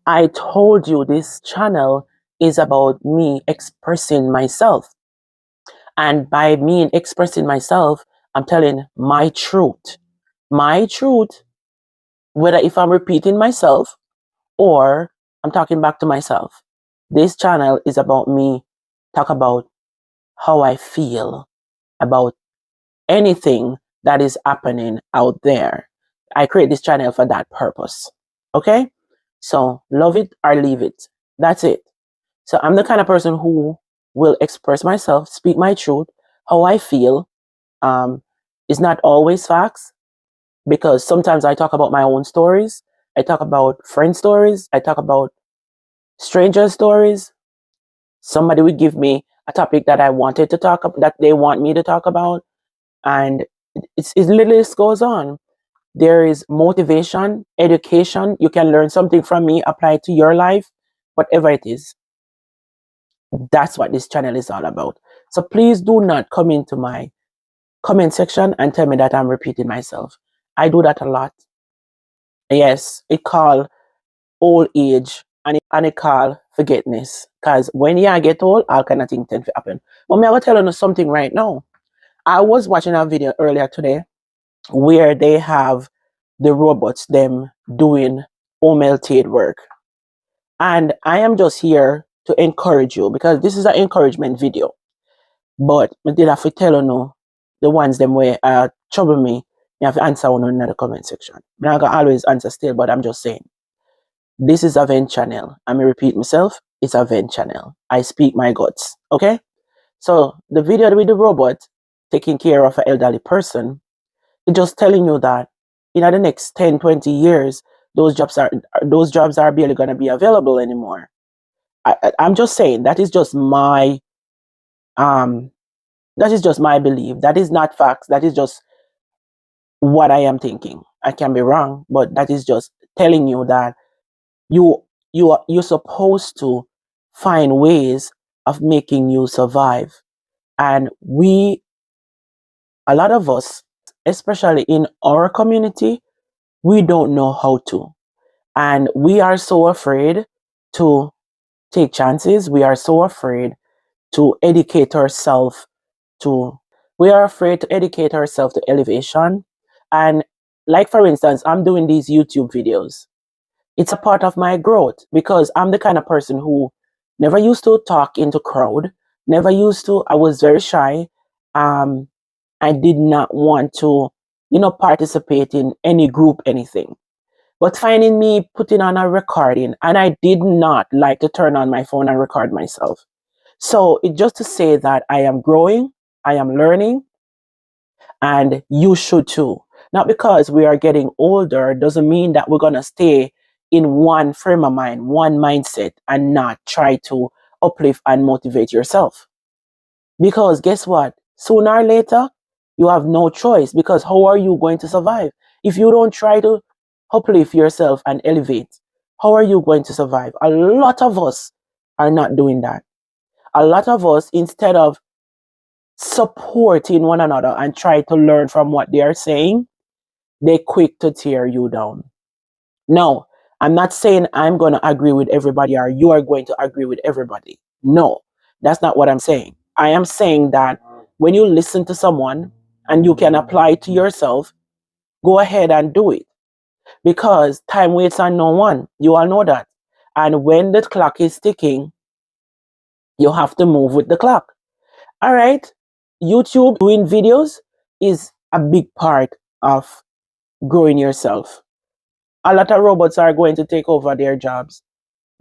I told you this channel is about me expressing myself. And by me expressing myself, I'm telling my truth. My truth, whether if I'm repeating myself or I'm talking back to myself. This channel is about me talk about how I feel about anything that is happening out there. I create this channel for that purpose. Okay? So love it or leave it. That's it. So I'm the kind of person who will express myself, speak my truth, how I feel. It's not always facts because sometimes I talk about my own stories. I talk about friend stories. I talk about stranger stories. Somebody would give me a topic that I wanted to talk about, that they want me to talk about, and it literally goes on. There is motivation, education. You can learn something from me, apply it to your life, whatever it is. That's what this channel is all about. So please do not come into my comment section and tell me that I'm repeating myself. I do that a lot. Yes, it called old age and it called forgetness. Because when you get old, all kind of things tend to happen. But me, I will tell you something right now. I was watching a video earlier today where they have the robots them doing home health aid work. And I am just here to encourage you because this is an encouragement video. But I did have to tell you no, the ones them where trouble me, you have to answer one in the comment section. I'm not gonna always answer still, but I'm just saying. This is a vent channel. I may repeat myself, it's a vent channel. I speak my guts. Okay? So the video with the robot taking care of an elderly person, it's just telling you that in the next 10, 20 years, those jobs are barely gonna be available anymore. I'm just saying that is just my um belief. That is not facts. That is just what I am thinking. I can be wrong, but that is just telling you that you're supposed to find ways of making you survive. And a lot of us, especially in our community, we don't know how to. And we are so afraid to take chances. We are so afraid to educate ourselves to we are afraid to educate ourselves to elevation. And like for instance, I'm doing these YouTube videos. It's a part of my growth because I'm the kind of person who never used to talk into crowd, never used to, I was very shy. Um, I did not want to, participate in any group, anything. But finding me putting on a recording, and I did not like to turn on my phone and record myself. So it just to say that I am growing, I am learning, and you should too. Not because we are getting older doesn't mean that we're gonna stay in one frame of mind, one mindset, and not try to uplift and motivate yourself. Because guess what? Sooner or later, you have no choice because how are you going to survive? If you don't try to uplift yourself and elevate, how are you going to survive? A lot of us are not doing that. A lot of us, instead of supporting one another and try to learn from what they are saying, they quick to tear you down. No, I'm not saying I'm going to agree with everybody or you are going to agree with everybody. No, that's not what I'm saying. I am saying that when you listen to someone and you can apply it to yourself, go ahead and do it because time waits on no one. You all know that. And when the clock is ticking, you have to move with the clock. All right. YouTube doing videos is a big part of growing yourself. A lot of robots are going to take over their jobs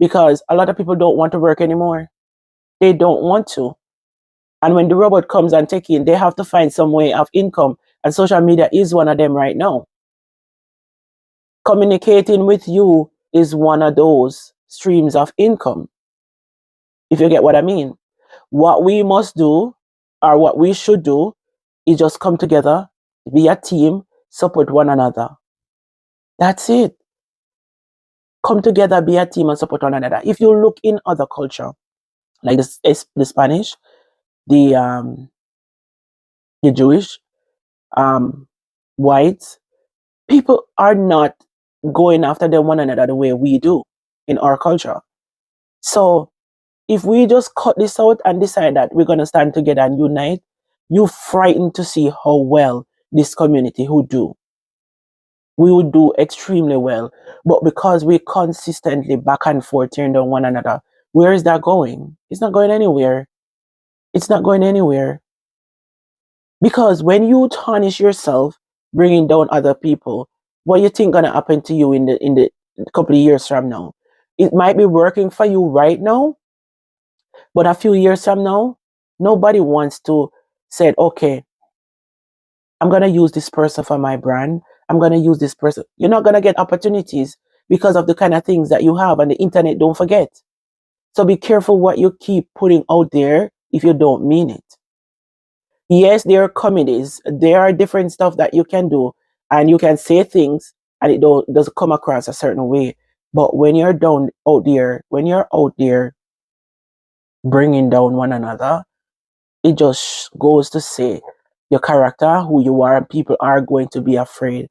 because a lot of people don't want to work anymore. They don't want to. And when the robot comes and take in, they have to find some way of income. And social media is one of them right now. Communicating with you is one of those streams of income, if you get what I mean. What we must do, or what we should do, is just come together, be a team, support one another. That's it. Come together, be a team, and support one another. If you look in other culture, like the Spanish, the Jewish, um, whites, people are not going after them one another the way we do. in our culture. So if we just cut this out and decide that we're going to stand together and unite, you're frightened to see how well this community would do. We would do extremely well. But because we consistently back and forth turn down one another, where is that going? It's not going anywhere. It's not going anywhere. Because when you tarnish yourself, bringing down other people, what you think gonna happen to you in the couple of years from now? It might be working for you right now, but a few years from now, nobody wants to say, okay, I'm gonna use this person for my brand. I'm gonna use this person. You're not gonna get opportunities because of the kind of things that you have on the internet. Don't forget. So be careful what you keep putting out there if you don't mean it. Yes, there are comedies. There are different stuff that you can do, and you can say things, and it doesn't come across a certain way. But when you're down out there, when you're out there bringing down one another, it just goes to say your character, who you are, and people are going to be afraid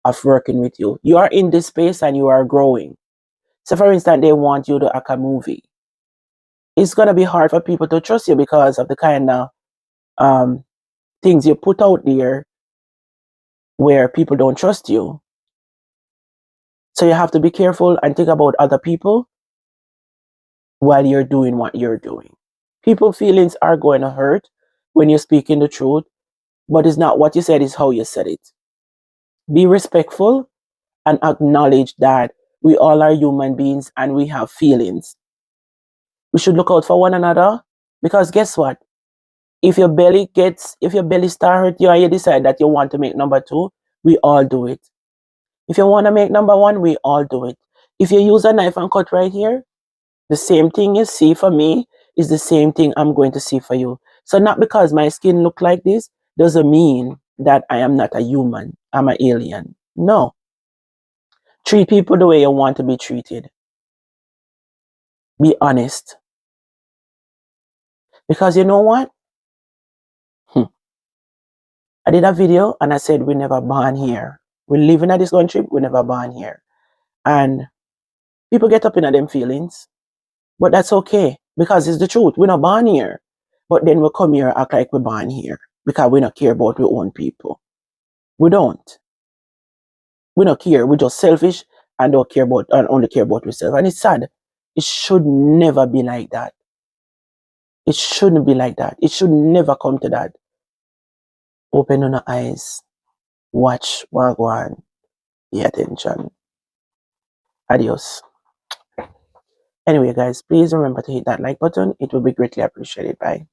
of working with you. You are in this space and you are growing. So, for instance, they want you to act a movie. It's gonna be hard for people to trust you because of the kind of um, things you put out there where people don't trust you. So you have to be careful and think about other people while you're doing what you're doing. People's feelings are going to hurt when you're speaking the truth, but it's not what you said, it's how you said it. Be respectful and acknowledge that we all are human beings and we have feelings. We should look out for one another because guess what? If your belly start hurt you and you decide that you want to make number two, we all do it. If you want to make number one, we all do it. If you use a knife and cut right here, the same thing you see for me is the same thing I'm going to see for you. So not because my skin look like this doesn't mean that I am not a human. I'm an alien. No. Treat people the way you want to be treated. Be honest. Because you know what? I did a video and I said we never born here. We live in this country, we never born here. And people get up in them feelings. But that's okay because it's the truth. We're not born here. But then we come here and act like we're born here because we don't care about our own people. We don't. We don't care. We're just selfish and don't care about and only care about ourselves. And it's sad. It should never be like that. It shouldn't be like that. It should never come to that. Open your eyes. Watch what go on. Pay attention. Adios. Anyway, guys, please remember to hit that like button. It will be greatly appreciated. Bye.